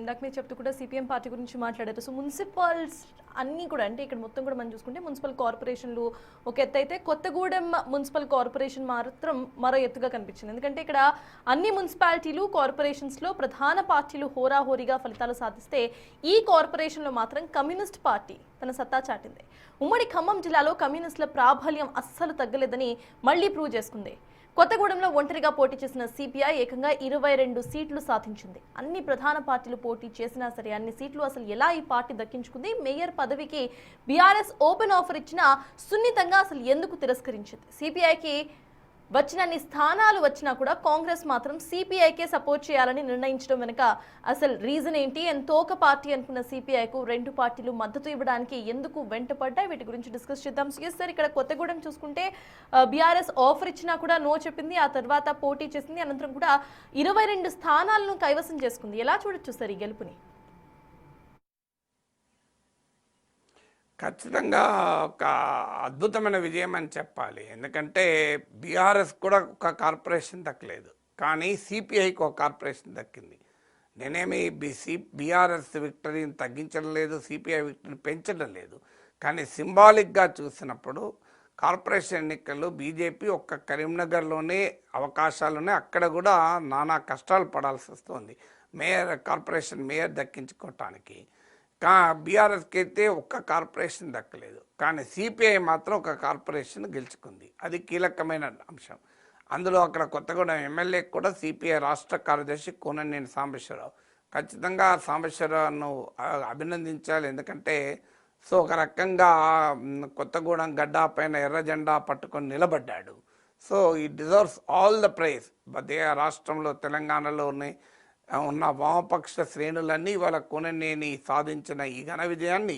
ఇందాక మీరు చెప్తూ కూడా సిపిఎం పార్టీ గురించి మాట్లాడారు. సో మున్సిపల్స్ అన్నీ కూడా అంటే ఇక్కడ మొత్తం కూడా మనం చూసుకుంటే మున్సిపల్ కార్పొరేషన్లు ఒక ఎత్తు అయితే కొత్తగూడెం మున్సిపల్ కార్పొరేషన్ మాత్రం మరో ఎత్తుగా కనిపించింది. ఎందుకంటే ఇక్కడ అన్ని మున్సిపాలిటీలు కార్పొరేషన్స్లో ప్రధాన పార్టీలు హోరాహోరీగా ఫలితాలు సాధిస్తే ఈ కార్పొరేషన్లో మాత్రం కమ్యూనిస్ట్ పార్టీ తన సత్తా చాటింది. ఉమ్మడి ఖమ్మం జిల్లాలో కమ్యూనిస్టుల ప్రాబల్యం అస్సలు తగ్గలేదని మళ్లీ ప్రూవ్ చేసుకుంది. కొత్తగూడెంలో ఒంటరిగా పోటీ చేసిన సిపిఐ ఏకంగా 22 సీట్లు సాధించింది. అన్ని ప్రధాన పార్టీలు పోటీ చేసినా సరే అన్ని సీట్లు అసలు ఎలా ఈ పార్టీ దక్కించుకుంది? మేయర్ పదవికి బీఆర్ఎస్ ఓపెన్ ఆఫర్ ఇచ్చినా సున్నితంగా అసలు ఎందుకు తిరస్కరించింది? సిపిఐకి వచ్చినన్ని స్థానాలు వచ్చినా కూడా కాంగ్రెస్ మాత్రం సిపిఐకే సపోర్ట్ చేయాలని నిర్ణయించడం వెనుక అసలు రీజన్ ఏంటి? తోక పార్టీ అనుకున్న సిపిఐకు రెండు పార్టీలు మద్దతు ఇవ్వడానికి ఎందుకు వెంటపడ్డాయి? వీటి గురించి డిస్కస్ చేద్దాం. సార్, ఇక్కడ కొత్తగూడెం చూసుకుంటే బీఆర్ఎస్ ఆఫర్ ఇచ్చినా కూడా నో చెప్పింది, ఆ తర్వాత పోటీ చేసింది, అనంతరం కూడా 22 స్థానాలను కైవసం చేసుకుంది. ఎలా చూడొచ్చు సార్ ఈ గెలుపుని? ఖచ్చితంగా ఒక అద్భుతమైన విజయం అని చెప్పాలి. ఎందుకంటే బీఆర్ఎస్ కూడా ఒక కార్పొరేషన్ దక్కలేదు, కానీ సిపిఐకి ఒక కార్పొరేషన్ దక్కింది. నేనేమి బీఆర్ఎస్ విక్టరీని తగ్గించడం లేదు, సిపిఐ విక్టరీని పెంచడం లేదు. కానీ సింబాలిక్గా చూసినప్పుడు కార్పొరేషన్ ఎన్నికల్లో బీజేపీ ఒక్క కరీంనగర్లోనే అవకాశాలున్నాయి, అక్కడ కూడా నానా కష్టాలు పడాల్సి వస్తుంది కార్పొరేషన్ మేయర్ దక్కించుకోవటానికి. బీఆర్ఎస్కి అయితే ఒక్క కార్పొరేషన్ దక్కలేదు, కానీ సిపిఐ మాత్రం ఒక కార్పొరేషన్ గెలుచుకుంది. అది కీలకమైన అంశం. అందులో అక్కడ కొత్తగూడెం ఎమ్మెల్యే కూడా సిపిఐ రాష్ట్ర కార్యదర్శి కూననేని సాంబశివరావు. ఖచ్చితంగా సాంబశివరావును అభినందించాలి. ఎందుకంటే ఒక రకంగా కొత్తగూడెం గడ్డ పైన ఎర్ర జెండా పట్టుకొని నిలబడ్డాడు. ఈ డిజర్వ్స్ ఆల్ ద ప్రైజ్. రాష్ట్రంలో తెలంగాణలోనే ఉన్న వామపక్ష శ్రేణులన్నీ వాళ్ళ కూననేని సాధించిన ఈ ఘన విజయాన్ని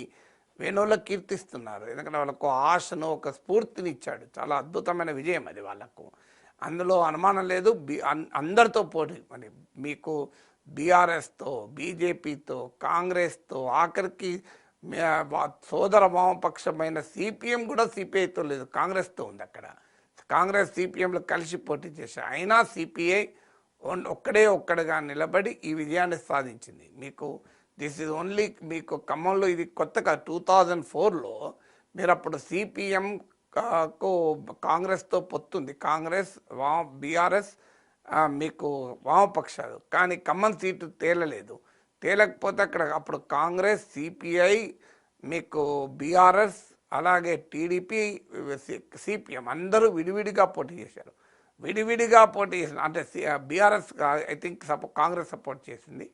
వేణువులో కీర్తిస్తున్నారు. ఎందుకంటే వాళ్ళకు ఆశను, ఒక స్ఫూర్తిని ఇచ్చాడు. చాలా అద్భుతమైన విజయం అది వాళ్ళకు, అందులో అనుమానం లేదు. అందరితో పోటీ, మరి మీకు బీఆర్ఎస్తో, బీజేపీతో, కాంగ్రెస్తో, ఆఖరికి సోదర వామపక్షమైన సిపిఎం కూడా సిపిఐతో లేదు, కాంగ్రెస్తో ఉంది. అక్కడ కాంగ్రెస్ సిపిఎంలు కలిసి పోటీ చేశారు. అయినా సిపిఐ ఒక్కడుగా నిలబడి ఈ విజయాన్ని సాధించింది. మీకు దిస్ ఈజ్ ఓన్లీ, మీకు ఖమ్మంలో ఇది కొత్తగా 2004లో మీరు అప్పుడు సిపిఎంకు కాంగ్రెస్తో పొత్తుంది, కాంగ్రెస్ బీఆర్ఎస్ మీకు వామపక్షాలు. కానీ ఖమ్మం సీటు తేలలేదు. తేలకపోతే అప్పుడు కాంగ్రెస్, సిపిఐ, మీకు బీఆర్ఎస్, అలాగే టీడీపీ, సిపిఎం అందరూ విడివిడిగా పోటీ చేశారు. విడివిడిగా పోటీ చేసిన, అంటే BRS I think Congress support చేసింది,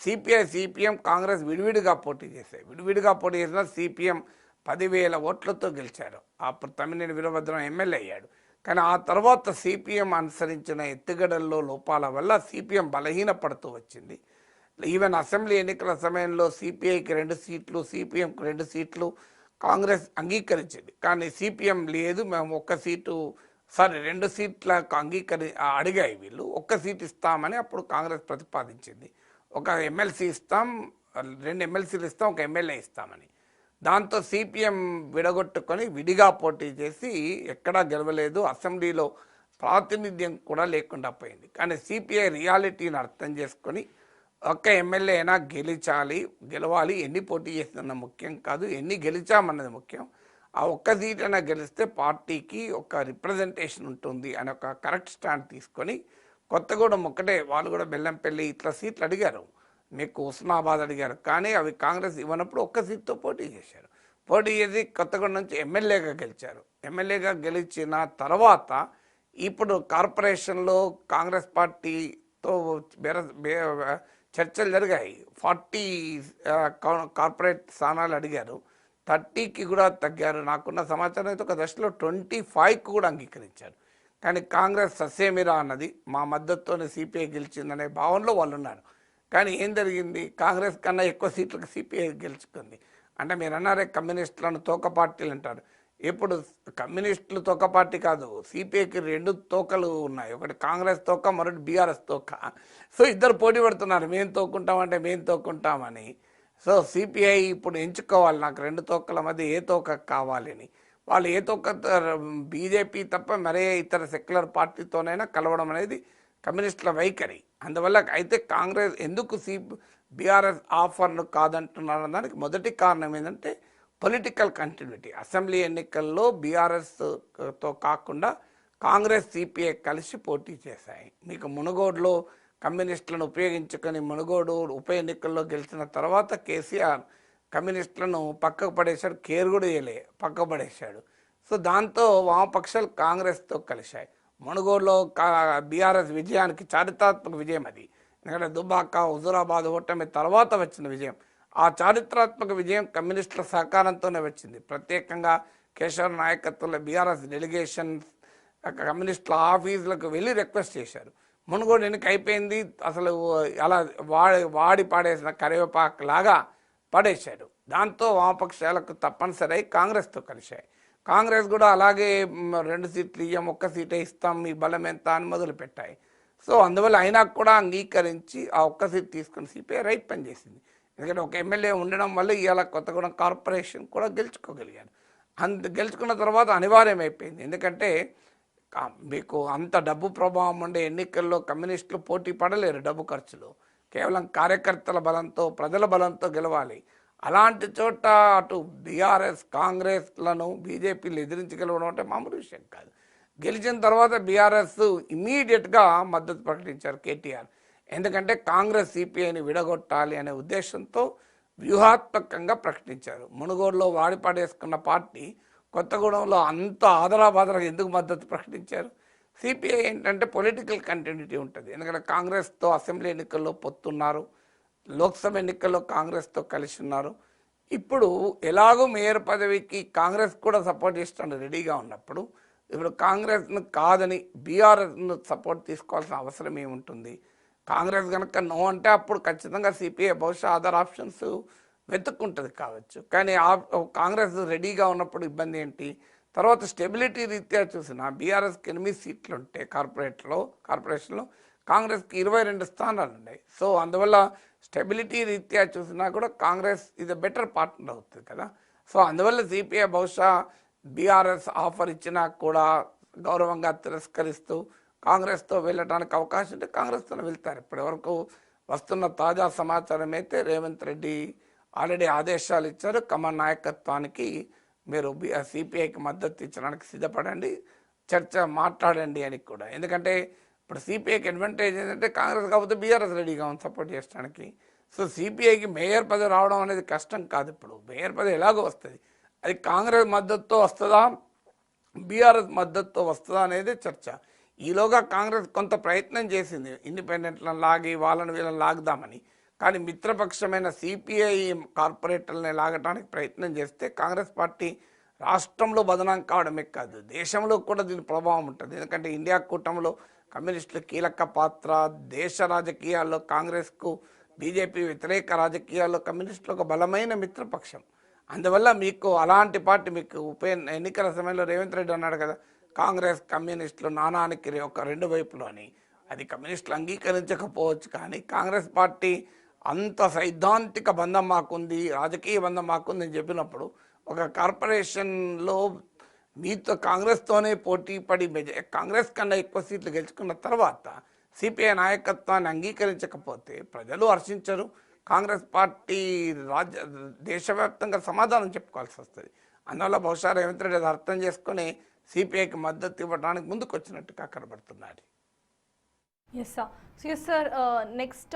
సిపిఐ, సిపిఎం, కాంగ్రెస్ విడివిడిగా పోటీ చేశాయి. విడివిడిగా పోటీ చేసిన సిపిఎం 10,000 ఓట్లతో గెలిచారు. అప్పుడు తమ్మినేని వీరభద్రం ఎమ్మెల్యే అయ్యాడు. కానీ ఆ తర్వాత సిపిఎం అనుసరించిన ఎత్తుగడల్లో లోపాల వల్ల సిపిఎం బలహీనపడుతూ వచ్చింది. ఈవెన్ అసెంబ్లీ ఎన్నికల సమయంలో సిపిఐకి 2 సీట్లు, సిపిఎంకి 2 సీట్లు కాంగ్రెస్ అంగీకరించింది. కానీ సిపిఎం లేదు, మేము 1 సీటు 2 సీట్లకు అడిగాయి వీళ్ళు, 1 సీట్ ఇస్తామని అప్పుడు కాంగ్రెస్ ప్రతిపాదించింది. 1 ఎమ్మెల్సీ ఇస్తాం, 2 ఎమ్మెల్సీలు ఇస్తాం, 1 ఎమ్మెల్యే ఇస్తామని. దాంతో సిపిఎం విడగొట్టుకొని విడిగా పోటీ చేసి ఎక్కడా గెలవలేదు, అసెంబ్లీలో ప్రాతినిధ్యం కూడా లేకుండా పోయింది. కానీ సిపిఐ రియాలిటీని అర్థం చేసుకొని 1 ఎమ్మెల్యే అయినా గెలవాలి, ఎన్ని పోటీ చేస్తున్న ముఖ్యం కాదు, ఎన్ని గెలిచామన్నది ముఖ్యం. ఆ 1 సీట్ అయినా గెలిస్తే పార్టీకి ఒక రిప్రజెంటేషన్ ఉంటుంది అని ఒక కరెక్ట్ స్టాండ్ తీసుకొని కొత్తగూడెం ఒక్కటే, వాళ్ళు కూడా బెల్లంపల్లి ఇట్లా సీట్లు అడిగారు, మీకు ఉస్మానాబాద్ అడిగారు, కానీ అవి కాంగ్రెస్ ఇవ్వనప్పుడు 1 సీట్తో పోటీ చేశారు. పోటీ చేసి కొత్తగూడెం నుంచి ఎమ్మెల్యేగా గెలిచారు. ఎమ్మెల్యేగా గెలిచిన తర్వాత ఇప్పుడు కార్పొరేషన్లో కాంగ్రెస్ పార్టీతో చర్చలు జరిగాయి. 40 కార్పొరేట్ స్థానాలు అడిగారు, 30కి కూడా తగ్గారు. నాకున్న సమాచారం అయితే ఒక దశలో 25కి కూడా అంగీకరించారు. కానీ కాంగ్రెస్ ససేమిరా అన్నది, మా మద్దతుతోనే సిపిఐ గెలిచిందనే భావనలో వాళ్ళు ఉన్నారు. కానీ ఏం జరిగింది, కాంగ్రెస్ కన్నా ఎక్కువ సీట్లకు సిపిఐ గెలుచుకుంది. అంటే మీరు అన్నారే కమ్యూనిస్టులను తోక పార్టీలు అంటారు. ఇప్పుడు కమ్యూనిస్టులు తోక పార్టీ కాదు, సిపిఐకి 2 తోకలు ఉన్నాయి, ఒకటి కాంగ్రెస్ తోక, మరొకటి బీఆర్ఎస్ తోక. ఇద్దరు పోటీ పడుతున్నారు, మేము తోకుంటామంటే మేము తోకుంటామని. సిపిఐ ఇప్పుడు ఎంచుకోవాలి, నాకు 2 తోకల మధ్య ఏ తోక కావాలని. వాళ్ళు ఏ తోక, బీజేపీ తప్ప మరే ఇతర సెక్యులర్ పార్టీతోనైనా కలవడం అనేది కమ్యూనిస్టుల వైఖరి. అందువల్ల అయితే కాంగ్రెస్ ఎందుకు బీఆర్ఎస్ ఆఫర్ను కాదంటున్నారు దానికి మొదటి కారణం ఏంటంటే పొలిటికల్ కంటిన్యూటీ. అసెంబ్లీ ఎన్నికల్లో బీఆర్ఎస్తో కాకుండా కాంగ్రెస్ సిపిఐ కలిసి పోటీ చేశాయి. మీకు మునుగోడులో కమ్యూనిస్టులను ఉపయోగించుకొని మునుగోడు ఉప ఎన్నికల్లో గెలిచిన తర్వాత కేసీఆర్ కమ్యూనిస్టులను పక్కకు పడేశాడు, కేర్ కూడా వేయలే, పక్కకు పడేశాడు. సో దాంతో వామపక్షాలు కాంగ్రెస్తో కలిశాయి. మునుగోడులో బీఆర్ఎస్ విజయానికి చారిత్రాత్మక విజయం అది. ఎందుకంటే దుబ్బాక, హుజూరాబాద్ ఓటమి తర్వాత వచ్చిన విజయం. ఆ చారిత్రాత్మక విజయం కమ్యూనిస్టుల సహకారంతోనే వచ్చింది. ప్రత్యేకంగా కేశవ నాయకత్వంలో బీఆర్ఎస్ డెలిగేషన్ కమ్యూనిస్టుల ఆఫీసులకు వెళ్ళి రిక్వెస్ట్ చేశారు. మునుగోడు ఎన్నిక అయిపోయింది, అసలు అలా వాడి పాడేసిన కరివేపాకు లాగా పడేశాడు. దాంతో వామపక్షాలకు తప్పనిసరి కాంగ్రెస్తో కలిశాయి. కాంగ్రెస్ కూడా అలాగే 2 సీట్లు ఇయ్యం, 1 సీటే ఇస్తాం, మీ బలం ఎంత అని మొదలుపెట్టాయి. సో అందువల్ల అయినా కూడా అంగీకరించి ఆ 1 సీట్ తీసుకుని సిపిఐ రైట్ పని చేసింది. ఎందుకంటే ఒక ఎమ్మెల్యే ఉండడం వల్ల ఇవాళ కొత్తగూడెం కార్పొరేషన్ కూడా గెలుచుకోగలిగారు. గెలుచుకున్న తర్వాత అనివార్యం అయిపోయింది. ఎందుకంటే మీకు అంత డబ్బు ప్రభావం ఉండే ఎన్నికల్లో కమ్యూనిస్టులు పోటీ పడలేరు. డబ్బు ఖర్చులు కేవలం కార్యకర్తల బలంతో, ప్రజల బలంతో గెలవాలి. అలాంటి చోట అటు బీఆర్ఎస్ కాంగ్రెస్లను బీజేపీలు ఎదిరించగలవడం అంటే మామూలు విషయం కాదు. గెలిచిన తర్వాత బీఆర్ఎస్ ఇమీడియట్గా మద్దతు ప్రకటించారు కేటీఆర్. ఎందుకంటే కాంగ్రెస్ సిపిఐని విడగొట్టాలి అనే ఉద్దేశంతో వ్యూహాత్మకంగా ప్రకటించారు. మునుగోడులో వాడిపాడేసుకున్న పార్టీ కొత్తగూడెంలో అంత ఆదరాబాదరాగా ఎందుకు మద్దతు ప్రకటించారు? సిపిఐ ఏంటంటే పొలిటికల్ కంటిన్యూటీ ఉంటుంది. ఎందుకంటే కాంగ్రెస్తో అసెంబ్లీ ఎన్నికల్లో పొత్తున్నారు, లోక్సభ ఎన్నికల్లో కాంగ్రెస్తో కలిసి ఉన్నారు. ఇప్పుడు ఎలాగో మేయర్ పదవికి కాంగ్రెస్ కూడా సపోర్ట్ చేస్తాను రెడీగా ఉన్నప్పుడు ఇప్పుడు కాంగ్రెస్ను కాదని బీఆర్ఎస్ను సపోర్ట్ తీసుకోవాల్సిన అవసరం ఏముంటుంది? కాంగ్రెస్ కనుక నో అంటే అప్పుడు ఖచ్చితంగా సిపిఐ బహుశా అదర్ ఆప్షన్స్ వెతుక్కుంటుంది కావచ్చు. కానీ కాంగ్రెస్ రెడీగా ఉన్నప్పుడు ఇబ్బంది ఏంటి? తర్వాత స్టెబిలిటీ రీత్యా చూసిన బీఆర్ఎస్కి 8 సీట్లు ఉంటే కార్పొరేషన్లో కాంగ్రెస్కి 22 స్థానాలు ఉన్నాయి. సో అందువల్ల స్టెబిలిటీ రీత్యా చూసినా కూడా కాంగ్రెస్ ఇది బెటర్ పార్ట్నర్ అవుతుంది కదా. సో అందువల్ల సిపిఐ బహుశా బీఆర్ఎస్ ఆఫర్ ఇచ్చినా కూడా గౌరవంగా తిరస్కరిస్తూ కాంగ్రెస్తో వెళ్ళడానికి అవకాశం ఉంటే కాంగ్రెస్తో వెళ్తారు. ఇప్పటి వరకు వస్తున్న తాజా సమాచారం అయితే రేవంత్ రెడ్డి ఆల్రెడీ ఆదేశాలు ఇచ్చారు, కమల్ నాయకత్వానికి మీరు సిపిఐకి మద్దతు ఇచ్చడానికి సిద్ధపడండి, చర్చ మాట్లాడండి అని కూడా. ఎందుకంటే ఇప్పుడు సిపిఐకి అడ్వాంటేజ్ ఏంటంటే కాంగ్రెస్ కాకపోతే బీఆర్ఎస్ రెడీగా ఉంది సపోర్ట్ చేయడానికి. సో సిపిఐకి మేయర్ పదవి రావడం అనేది కష్టం కాదు. ఇప్పుడు మేయర్ పదవి ఎలాగో వస్తుంది, అది కాంగ్రెస్ మద్దతుతో వస్తుందా బీఆర్ఎస్ మద్దతుతో వస్తుందా అనేది చర్చ. ఈలోగా కాంగ్రెస్ కొంత ప్రయత్నం చేసింది ఇండిపెండెంట్లను లాగి వాళ్ళని వీళ్ళని లాగుదామని. కానీ మిత్రపక్షమైన సిపిఐ కార్పొరేటర్లని లాగడానికి ప్రయత్నం చేస్తే కాంగ్రెస్ పార్టీ రాష్ట్రంలో బదనాం కావడమే కాదు, దేశంలో కూడా దీని ప్రభావం ఉంటుంది. ఎందుకంటే ఇండియా కూటమిలో కమ్యూనిస్టులు కీలక పాత్ర, దేశ రాజకీయాల్లో కాంగ్రెస్కు బీజేపీ వ్యతిరేక రాజకీయాల్లో కమ్యూనిస్టులు ఒక బలమైన మిత్రపక్షం. అందువల్ల మీకు అలాంటి పార్టీ మీకు ఎన్నికల సమయంలో రేవంత్ రెడ్డి అన్నాడు కదా, కాంగ్రెస్ కమ్యూనిస్టులు నానానికి ఒక 2 వైపులు అని. అది కమ్యూనిస్టులు అంగీకరించకపోవచ్చు, కానీ కాంగ్రెస్ పార్టీ అంత సైద్ధాంతిక బంధం మాకుంది, రాజకీయ బంధం మాకుంది అని చెప్పినప్పుడు ఒక కార్పొరేషన్లో మీతో కాంగ్రెస్తోనే పోటీ పడి కాంగ్రెస్ కన్నా ఎక్కువ సీట్లు గెలుచుకున్న తర్వాత సిపిఐ నాయకత్వాన్ని అంగీకరించకపోతే ప్రజలు హర్షించరు. కాంగ్రెస్ పార్టీ దేశవ్యాప్తంగా సమాధానం చెప్పుకోవాల్సి వస్తుంది. అందువల్ల బహుశా రేవంత్ రెడ్డి అది అర్థం చేసుకుని సిపిఐకి మద్దతు ఇవ్వడానికి ముందుకు వచ్చినట్టుగా కనబడుతున్నాడు. Yes sir. నెక్స్ట్